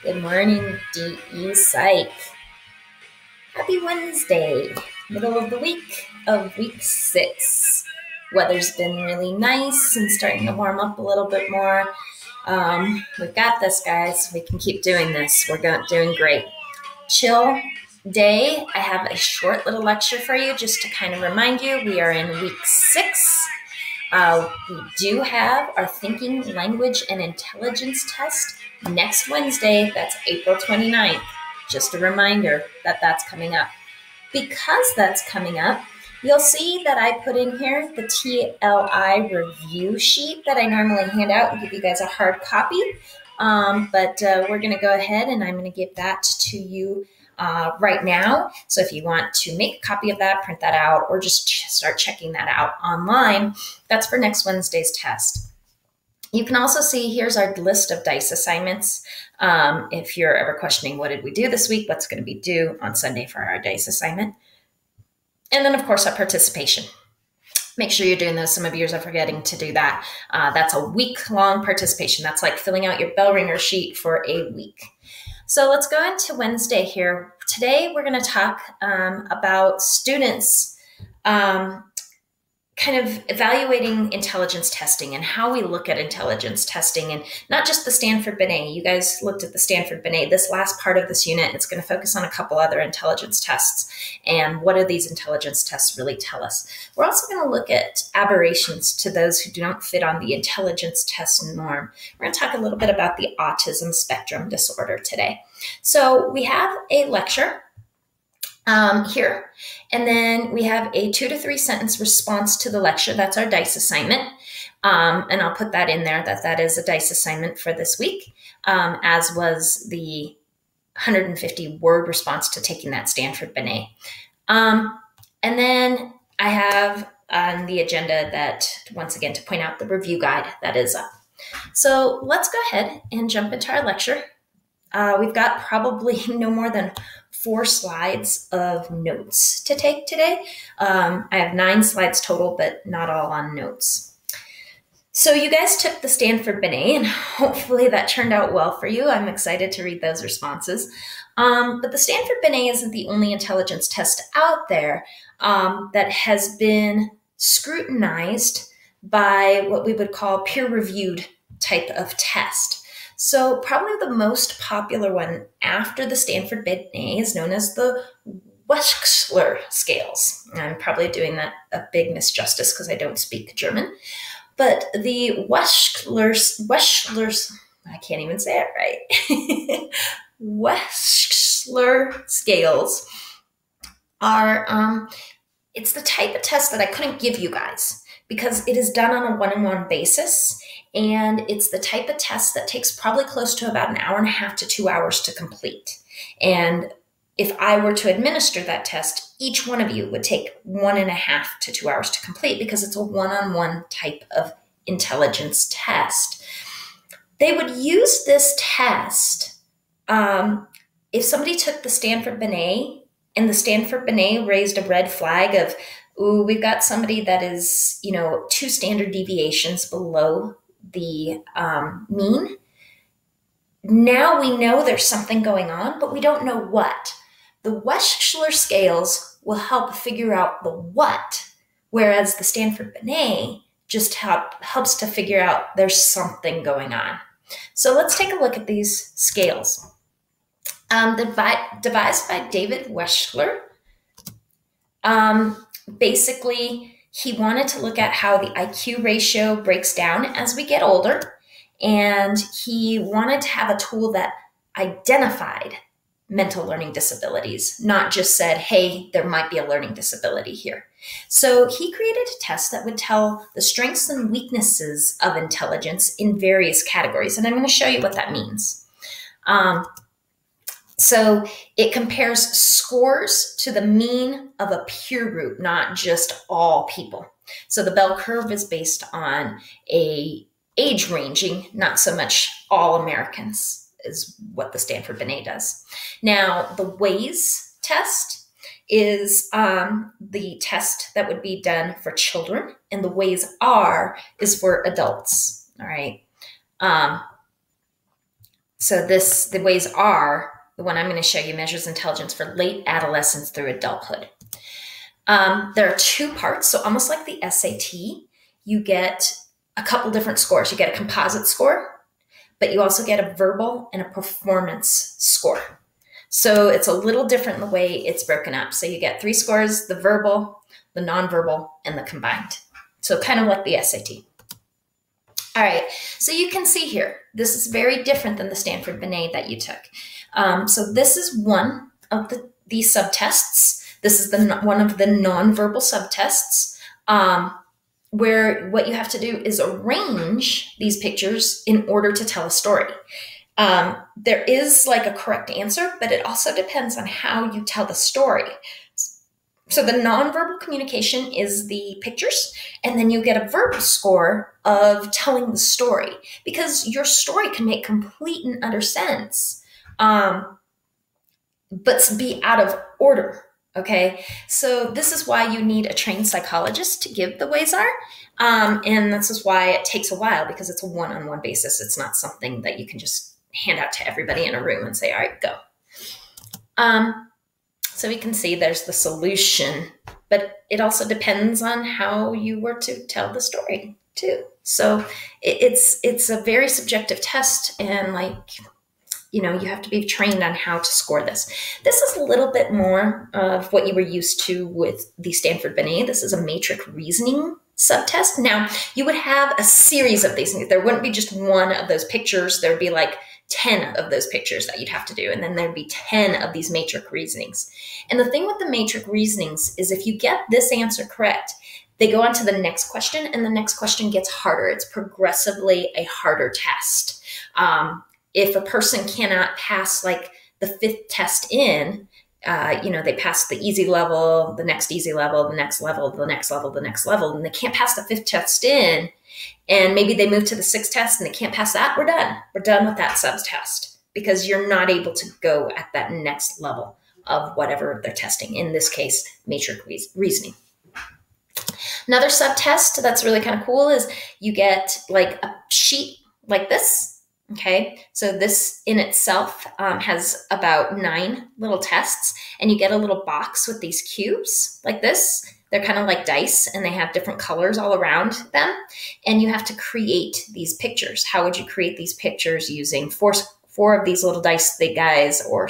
Good morning, DE Psych. Happy Wednesday, middle of the week of week 6. Weather's been really nice and starting to warm up a little bit more. We've got this, guys. We can keep doing this. We're doing great. Chill day. I have a short little lecture for you just to kind of remind you we are in week 6. We do have our thinking, language, and intelligence test next Wednesday. That's April 29th. Just a reminder that that's coming up. Because that's coming up, you'll see that I put in here the TLI review sheet that I normally hand out and give you guys a hard copy. But we're going to go ahead and I'm going to give that to you right now. So if you want to make a copy of that, print that out, or just start checking that out online, that's for next Wednesday's test. You can also see here's our list of DICE assignments. If you're ever questioning what did we do this week, what's going to be due on Sunday for our DICE assignment. And then, of course, our participation. Make sure you're doing those. Some of you are forgetting to do that. That's a week-long participation. That's like filling out your bell ringer sheet for a week. So let's go into Wednesday here. Today, we're going to talk about students kind of evaluating intelligence testing and how we look at intelligence testing, and not just the Stanford Binet. You guys looked at the Stanford Binet. This last part of this unit, it's going to focus on a couple other intelligence tests and what do these intelligence tests really tell us. We're also going to look at aberrations to those who do not fit on the intelligence test norm. We're going to talk a little bit about the autism spectrum disorder today. So we have a lecture here. And then we have a 2 to 3 sentence response to the lecture. That's our DICE assignment. And I'll put that in there that is a DICE assignment for this week, as was the 150 word response to taking that Stanford Binet. And then I have on the agenda that, once again, to point out the review guide that is up. So let's go ahead and jump into our lecture. We've got probably no more than 4 slides of notes to take today. I have 9 slides total, but not all on notes. So you guys took the Stanford Binet, and hopefully that turned out well for you. I'm excited to read those responses. But the Stanford Binet isn't the only intelligence test out there that has been scrutinized by what we would call peer-reviewed type of test. So probably the most popular one after the Stanford Binet is known as the Wechsler scales. I'm probably doing that a big misjustice because I don't speak German. But the Wechsler's, I can't even say it right. Wechsler scales are, it's the type of test that I couldn't give you guys because it is done on a one-on-one basis. And it's the type of test that takes probably close to about 1.5 hours to 2 hours to complete. And if I were to administer that test, each one of you would take 1.5 to 2 hours to complete because it's a one-on-one type of intelligence test. They would use this test if somebody took the Stanford Binet and the Stanford Binet raised a red flag of, ooh, we've got somebody that is, 2 standard deviations below the mean. Now we know there's something going on, but we don't know what. The Wechsler scales will help figure out the what, whereas the Stanford Binet just helps to figure out there's something going on. So let's take a look at these scales. Devised by David Wechsler. Basically, he wanted to look at how the IQ ratio breaks down as we get older, and he wanted to have a tool that identified mental learning disabilities, not just said, hey, there might be a learning disability here. So he created a test that would tell the strengths and weaknesses of intelligence in various categories, and I'm going to show you what that means. So it compares scores to the mean of a peer group, not just all people. So the bell curve is based on a age ranging, not so much all Americans is what the Stanford Binet does. Now, the WAIS test is the test that would be done for children, and the WAIS-R is for adults, all right? So the ways are, the one I'm going to show you measures intelligence for late adolescence through adulthood. There are two parts. So almost like the SAT, you get a couple different scores. You get a composite score, but you also get a verbal and a performance score. So it's a little different in the way it's broken up. So you get 3 scores, the verbal, the nonverbal, and the combined. So kind of like the SAT. All right, so you can see here, this is very different than the Stanford Binet that you took. So this is one of the subtests. This is one of the nonverbal subtests, where what you have to do is arrange these pictures in order to tell a story. There is like a correct answer, but it also depends on how you tell the story. So the nonverbal communication is the pictures, and then you get a verbal score of telling the story, because your story can make complete and utter sense, but be out of order. Okay, so this is why you need a trained psychologist to give the WASR, and this is why it takes a while, because it's a one-on-one basis. It's not something that you can just hand out to everybody in a room and say, all right, go. So we can see there's the solution, but it also depends on how you were to tell the story too. So it's a very subjective test, and you have to be trained on how to score this. This is a little bit more of what you were used to with the Stanford Binet. This is a matrix reasoning subtest. Now, you would have a series of these. There wouldn't be just one of those pictures. There would be like 10 of those pictures that you'd have to do. And then there'd be 10 of these matrix reasonings. And the thing with the matrix reasonings is if you get this answer correct, they go on to the next question, and the next question gets harder. It's progressively a harder test. If a person cannot pass like the 5th test in, they pass the easy level, the next easy level, the next level, the next level, the next level, and they can't pass the 5th test in, and maybe they move to the 6th test and they can't pass that, we're done. We're done with that subtest, because you're not able to go at that next level of whatever they're testing, in this case, matrix reasoning. Another subtest that's really kind of cool is you get like a sheet like this. Okay, so this in itself has about 9 little tests, and you get a little box with these cubes like this. They're kind of like dice, and they have different colors all around them, and you have to create these pictures. How would you create these pictures using four of these little dice guys, or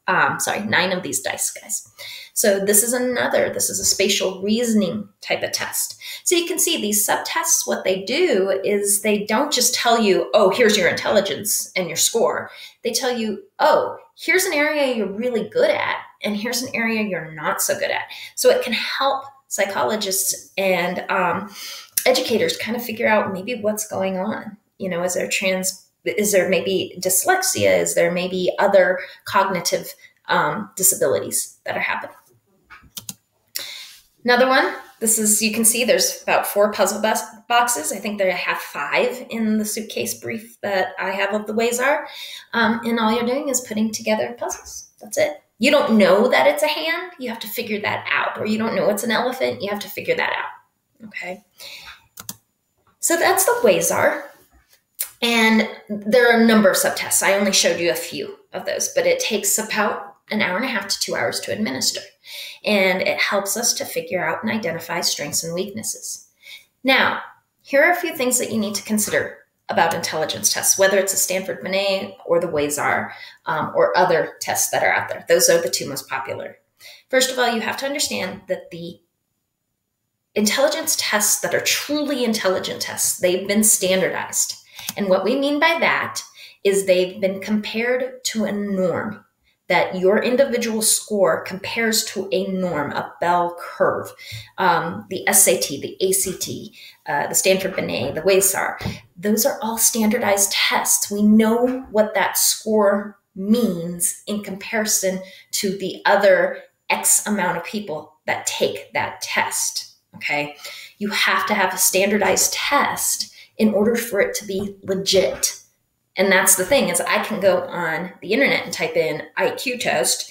9 of these dice guys? So this is a spatial reasoning type of test. So you can see these subtests, what they do is they don't just tell you, oh, here's your intelligence and your score. They tell you, oh, here's an area you're really good at, and here's an area you're not so good at. So it can help psychologists and educators kind of figure out maybe what's going on. Is there maybe dyslexia? Is there maybe other cognitive disabilities that are happening? Another one, you can see there's about 4 puzzle boxes. I think there have 5 in the suitcase brief that I have of the WASR. And all you're doing is putting together puzzles. That's it. You don't know that it's a hand. You have to figure that out. Or you don't know it's an elephant. You have to figure that out. Okay. So that's the WASR. And there are a number of subtests. I only showed you a few of those, but it takes about 1.5 hours to 2 hours to administer. And it helps us to figure out and identify strengths and weaknesses. Now, here are a few things that you need to consider about intelligence tests, whether it's a Stanford Binet or the WASR or other tests that are out there. Those are the 2 most popular. First of all, you have to understand that the intelligence tests that are truly intelligent tests, they've been standardized. And what we mean by that is they've been compared to a norm, that your individual score compares to a norm, a bell curve. The SAT, the ACT, the Stanford Binet, the WASR, those are all standardized tests. We know what that score means in comparison to the other X amount of people that take that test, okay? You have to have a standardized test in order for it to be legit. And that's the thing, is I can go on the internet and type in IQ test,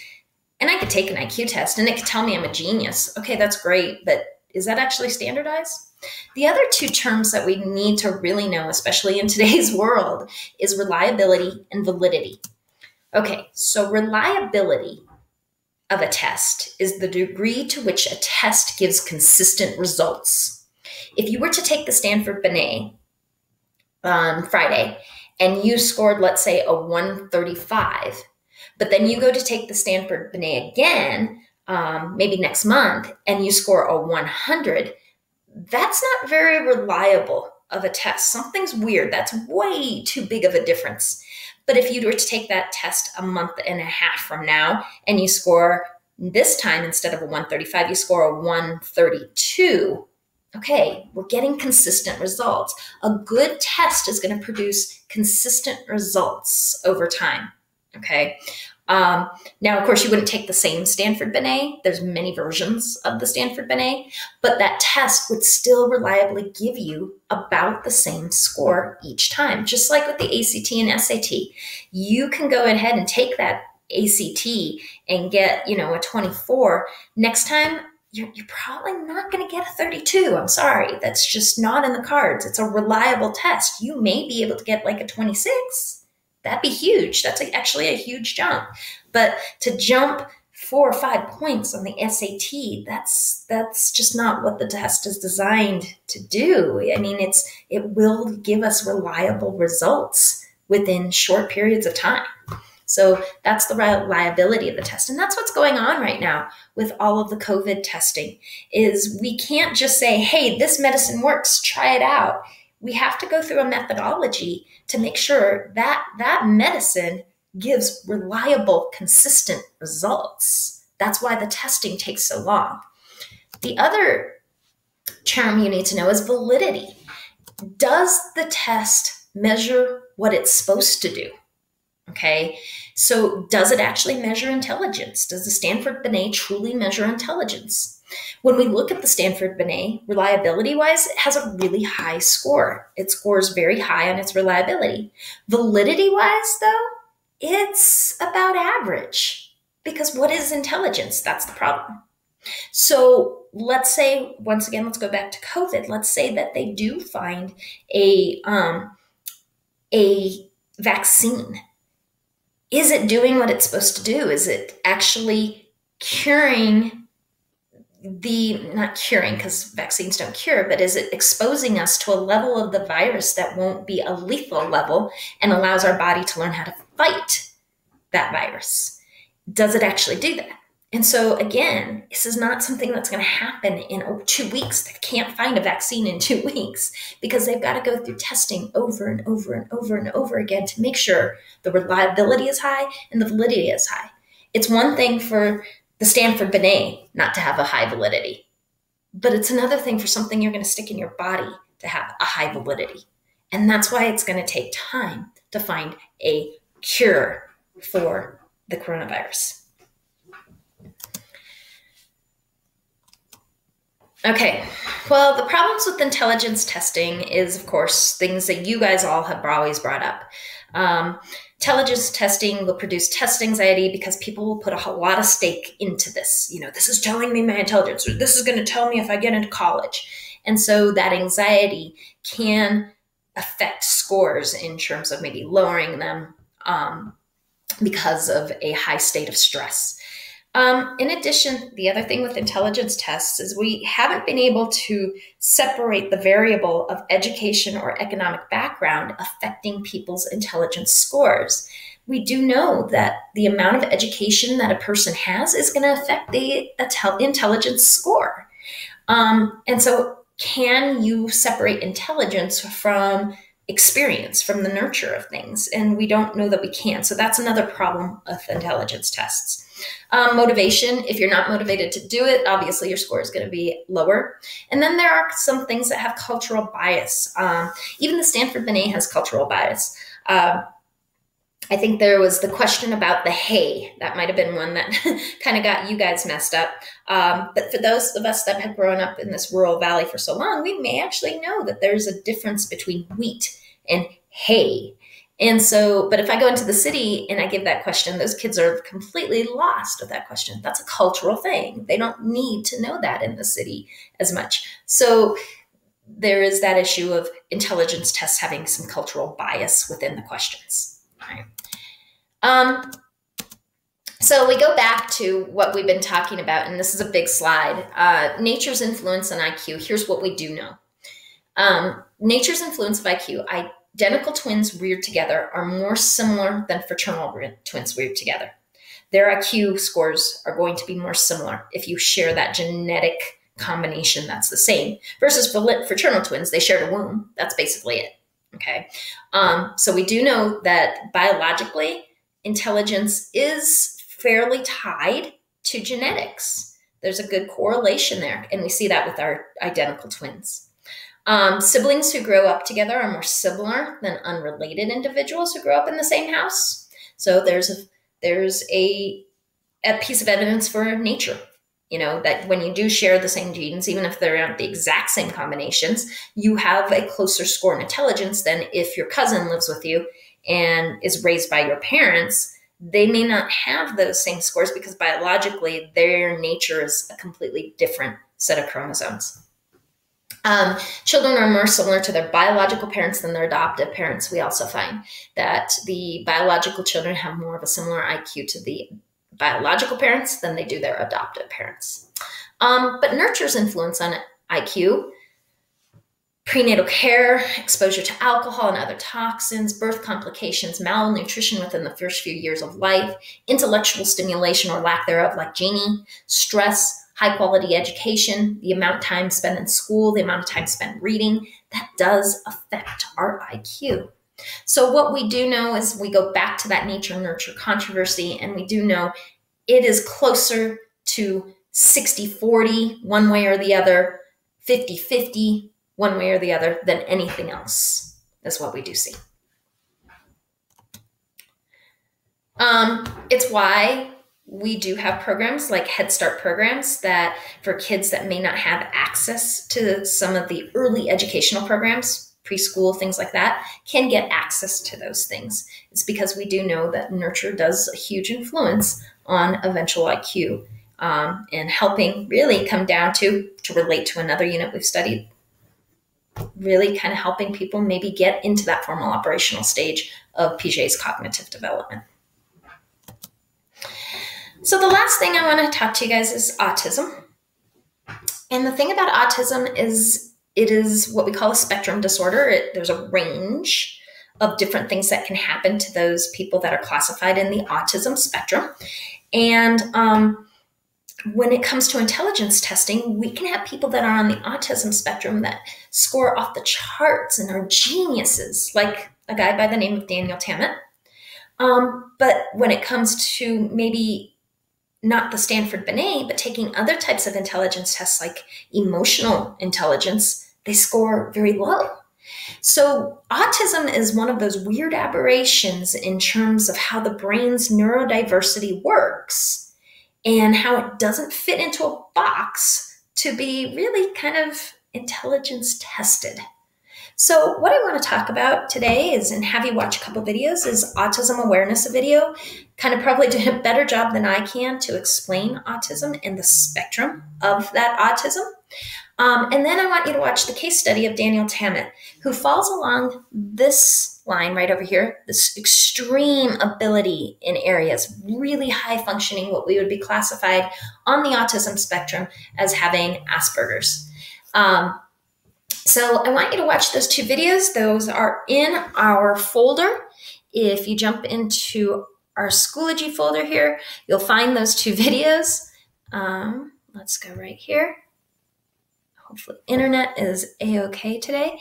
and I could take an IQ test and it could tell me I'm a genius. Okay, that's great, but is that actually standardized? The other two terms that we need to really know, especially in today's world, is reliability and validity. Okay, so reliability of a test is the degree to which a test gives consistent results. If you were to take the Stanford Binet on Friday and you scored, let's say, a 135, but then you go to take the Stanford Binet again, maybe next month, and you score a 100, that's not very reliable of a test. Something's weird. That's way too big of a difference. But if you were to take that test a month and a half from now and you score this time, instead of a 135, you score a 132, okay, we're getting consistent results. A good test is going to produce consistent results over time, okay? Now, of course, you wouldn't take the same Stanford Binet. There's many versions of the Stanford Binet, but that test would still reliably give you about the same score each time. Just like with the ACT and SAT, you can go ahead and take that ACT and get, a 24. Next time, you're probably not going to get a 32. I'm sorry. That's just not in the cards. It's a reliable test. You may be able to get like a 26. That'd be huge. That's actually a huge jump. But to jump 4 or 5 points on the SAT, that's just not what the test is designed to do. I mean, it will give us reliable results within short periods of time. So that's the reliability of the test. And that's what's going on right now with all of the COVID testing, is we can't just say, hey, this medicine works, try it out. We have to go through a methodology to make sure that that medicine gives reliable, consistent results. That's why the testing takes so long. The other term you need to know is validity. Does the test measure what it's supposed to do? Okay, so does it actually measure intelligence? Does the Stanford Binet truly measure intelligence? When we look at the Stanford Binet, reliability-wise, it has a really high score. It scores very high on its reliability. Validity-wise, though, it's about average. Because what is intelligence? That's the problem. So let's say, once again, let's go back to COVID. Let's say that they do find a vaccine. Is it doing what it's supposed to do? Is it actually curing not curing because vaccines don't cure, but is it exposing us to a level of the virus that won't be a lethal level and allows our body to learn how to fight that virus? Does it actually do that? And so again, this is not something that's going to happen in 2 weeks. They can't find a vaccine in 2 weeks because they've got to go through testing over and over and over and over again to make sure the reliability is high and the validity is high. It's one thing for the Stanford Binet not to have a high validity, but it's another thing for something you're going to stick in your body to have a high validity. And that's why it's going to take time to find a cure for the coronavirus. Okay, well, the problems with intelligence testing is, of course, things that you guys all have always brought up. Intelligence testing will produce test anxiety because people will put a lot of stake into this. This is telling me my intelligence, or this is going to tell me if I get into college. And so that anxiety can affect scores in terms of maybe lowering them because of a high state of stress. In addition, the other thing with intelligence tests is we haven't been able to separate the variable of education or economic background affecting people's intelligence scores. We do know that the amount of education that a person has is going to affect the intelligence score. And so can you separate intelligence from experience, from the nurture of things? And we don't know that we can. So that's another problem with intelligence tests. Motivation, if you're not motivated to do it, obviously your score is going to be lower. And then there are some things that have cultural bias. Even the Stanford Binet has cultural bias. I think there was the question about the hay. That might have been one that kind of got you guys messed up. But for those of us that have grown up in this rural valley for so long, we may actually know that there's a difference between wheat and hay. And so, but if I go into the city and I give that question, those kids are completely lost with that question. That's a cultural thing. They don't need to know that in the city as much. So there is that issue of intelligence tests having some cultural bias within the questions. All right. So we go back to what we've been talking about, and this is a big slide. Nature's influence on IQ. Here's what we do know. Nature's influence of IQ. Identical twins reared together are more similar than fraternal twins reared together. Their IQ scores are going to be more similar if you share that genetic combination that's the same, versus fraternal twins, they shared a womb. That's basically it. Okay. So we do know that biologically, intelligence is fairly tied to genetics. There's a good correlation there, and we see that with our identical twins. Siblings who grow up together are more similar than unrelated individuals who grow up in the same house. So there's a piece of evidence for nature, that when you do share the same genes, even if they're not the exact same combinations, you have a closer score in intelligence than if your cousin lives with you and is raised by your parents. They may not have those same scores because biologically their nature is a completely different set of chromosomes. Children are more similar to their biological parents than their adoptive parents. We also find that the biological children have more of a similar IQ to the biological parents than they do their adoptive parents. But nurture's influence on IQ, prenatal care, exposure to alcohol and other toxins, birth complications, malnutrition within the first few years of life, intellectual stimulation or lack thereof like Jeannie, stress, high quality education, the amount of time spent in school, the amount of time spent reading, that does affect our IQ. So what we do know is we go back to that nature-nurture controversy, and we do know it is closer to 60-40 one way or the other, 50-50 one way or the other than anything else. That's what we do see. It's why we do have programs like Head Start programs that for kids that may not have access to some of the early educational programs, preschool, things like that, can get access to those things. It's because we do know that nurture does a huge influence on eventual IQ, and helping really come down to relate to another unit we've studied, really kind of helping people maybe get into that formal operational stage of Piaget's cognitive development. So the last thing I want to talk to you guys is autism. And the thing about autism is it is what we call a spectrum disorder. There's a range of different things that can happen to those people that are classified in the autism spectrum. And when it comes to intelligence testing, we can have people that are on the autism spectrum that score off the charts and are geniuses, like a guy by the name of Daniel Tammet. But when it comes to maybe not the Stanford Binet, but taking other types of intelligence tests like emotional intelligence, they score very low. So autism is one of those weird aberrations in terms of how the brain's neurodiversity works and how it doesn't fit into a box to be really kind of intelligence tested. So what I want to talk about today is, and have you watch a couple videos, is autism awareness video. Kind of probably did a better job than I can to explain autism and the spectrum of that autism. And then I want you to watch the case study of Daniel Tammet, who falls along this line right over here, this extreme ability in areas, really high functioning, what we would be classified on the autism spectrum as having Asperger's. So I want you to watch those two videos. Those are in our folder. If you jump into our Schoology folder here, you'll find those two videos. Let's go right here. Hopefully internet is a-okay today.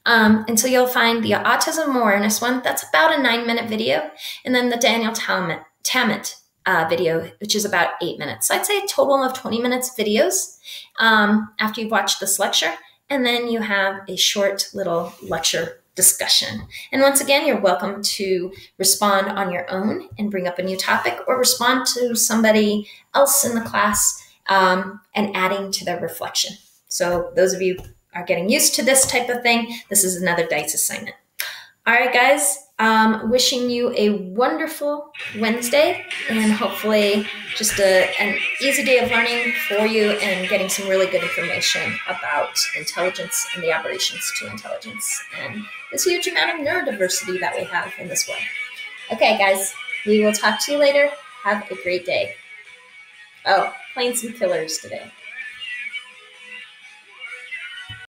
And so you'll find the autism awareness one. That's about a 9-minute video. And then the Daniel Tammet video, which is about 8 minutes. So I'd say a total of 20 minutes videos after you've watched this lecture. And then you have a short little lecture discussion. And once again, you're welcome to respond on your own and bring up a new topic, or respond to somebody else in the class and adding to their reflection. So those of you are getting used to this type of thing, this is another DICE assignment. All right, guys. Wishing you a wonderful Wednesday and hopefully just an easy day of learning for you and getting some really good information about intelligence and the operations to intelligence and this huge amount of neurodiversity that we have in this world. Okay, guys, we will talk to you later. Have a great day. Oh, playing some killers today.